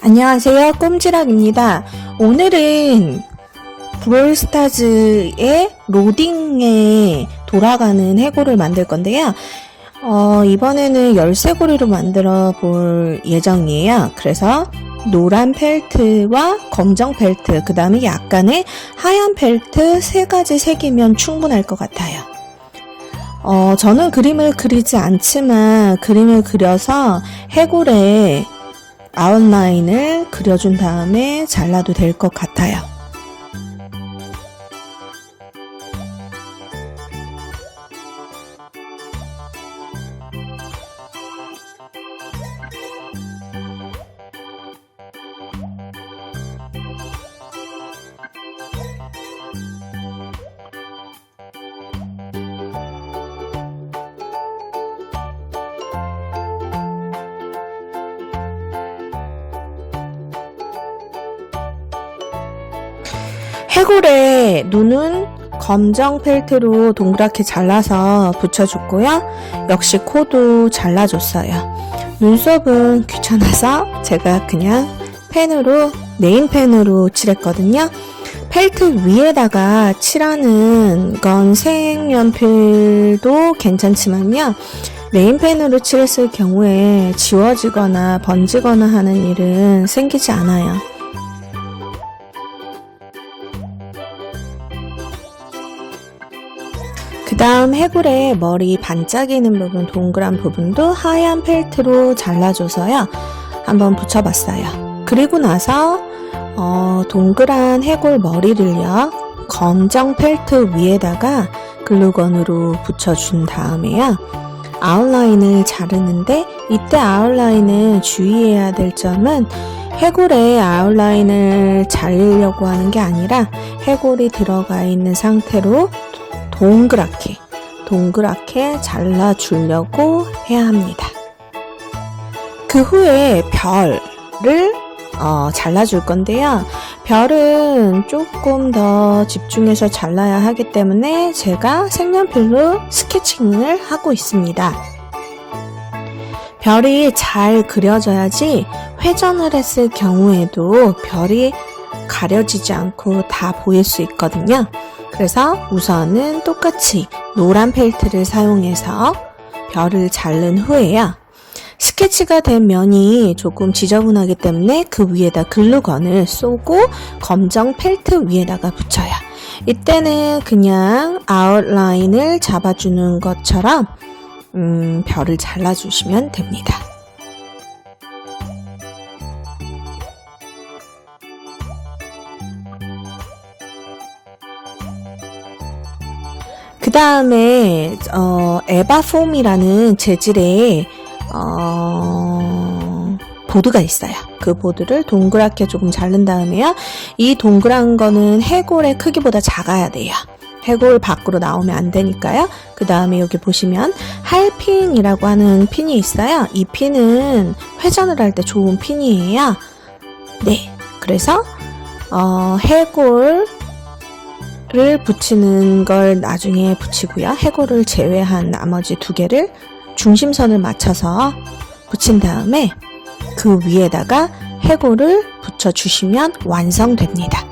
안녕하세요, 꼼지락입니다. 오늘은 브롤스타즈의 로딩에 돌아가는 해골을 만들 건데요. 이번에는 열쇠고리로 만들어 볼 예정이에요. 그래서 노란 펠트와 검정 펠트, 그 다음에 약간의 하얀 펠트 3가지 색이면 충분할 것 같아요. 저는 그림을 그리지 않지만 그림을 그려서 해골에 아웃라인을 그려준 다음에 잘라도 될 것 같아요. 해골의 눈은 검정 펠트로 동그랗게 잘라서 붙여줬고요. 역시 코도 잘라줬어요. 눈썹은 귀찮아서 제가 그냥 네임펜으로 칠했거든요. 펠트 위에다가 칠하는 건 색연필도 괜찮지만요. 네임펜으로 칠했을 경우에 지워지거나 번지거나 하는 일은 생기지 않아요. 그 다음 해골의 머리 반짝이는 부분, 동그란 부분도 하얀 펠트로 잘라줘서요. 한번 붙여봤어요. 그리고 나서 동그란 해골 머리를요. 검정 펠트 위에다가 글루건으로 붙여준 다음에요. 아웃라인을 자르는데 이때 아웃라인은 주의해야 될 점은 해골의 아웃라인을 자르려고 하는 게 아니라 해골이 들어가 있는 상태로 동그랗게 잘라주려고 해야 합니다. 그 후에 별을 잘라줄 건데요. 별은 조금 더 집중해서 잘라야 하기 때문에 제가 색연필로 스케칭을 하고 있습니다. 별이 잘 그려져야지 회전을 했을 경우에도 별이 가려지지 않고 다 보일 수 있거든요. 그래서 우선은 똑같이 노란 펠트를 사용해서 별을 자른 후에요. 스케치가 된 면이 조금 지저분하기 때문에 그 위에다 글루건을 쏘고 검정 펠트 위에다가 붙여요. 이때는 그냥 아웃라인을 잡아주는 것처럼 별을 잘라주시면 됩니다. 그 다음에 에바폼이라는 재질의 보드가 있어요. 그 보드를 동그랗게 조금 자른 다음에요. 이 동그란 거는 해골의 크기보다 작아야 돼요. 해골 밖으로 나오면 안 되니까요. 그 다음에 여기 보시면 할핀이라고 하는 핀이 있어요. 이 핀은 회전을 할 때 좋은 핀이에요. 네, 그래서 해골 를 붙이는 걸 나중에 붙이고요. 해골을 제외한 나머지 2개를 중심선을 맞춰서 붙인 다음에 그 위에다가 해골을 붙여주시면 완성됩니다.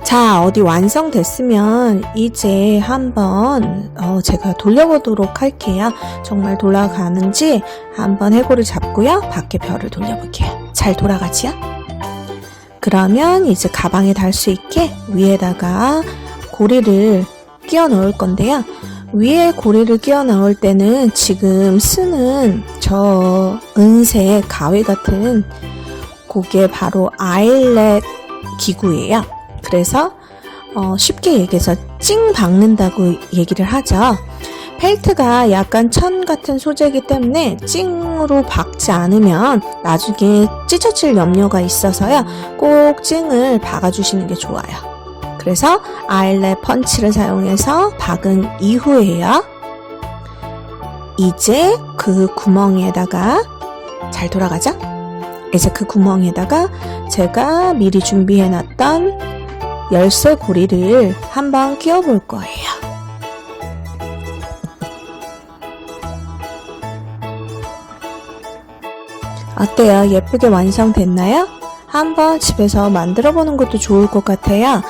자, 어디 완성됐으면 이제 한번 제가 돌려보도록 할게요. 정말 돌아가는지 한번 해골을 잡고요. 밖에 별을 돌려볼게요. 잘 돌아가지요? 그러면 이제 가방에 달 수 있게 위에다가 고리를 끼워 넣을 건데요. 위에 고리를 끼워 넣을 때는 지금 쓰는 저 은색 가위 같은 그게 바로 아일렛 기구예요. 그래서 쉽게 얘기해서 찡 박는다고 얘기를 하죠. 펠트가 약간 천 같은 소재이기 때문에 찡으로 박지 않으면 나중에 찢어질 염려가 있어서요. 꼭 찡을 박아주시는 게 좋아요. 그래서 아일렛 펀치를 사용해서 박은 이후에요. 이제 그 구멍에다가 잘 돌아가죠? 이제 그 구멍에다가 제가 미리 준비해놨던 열쇠 고리를 한번 끼워 볼 거예요. 어때요? 예쁘게 완성됐나요? 한번 집에서 만들어 보는 것도 좋을 것 같아요.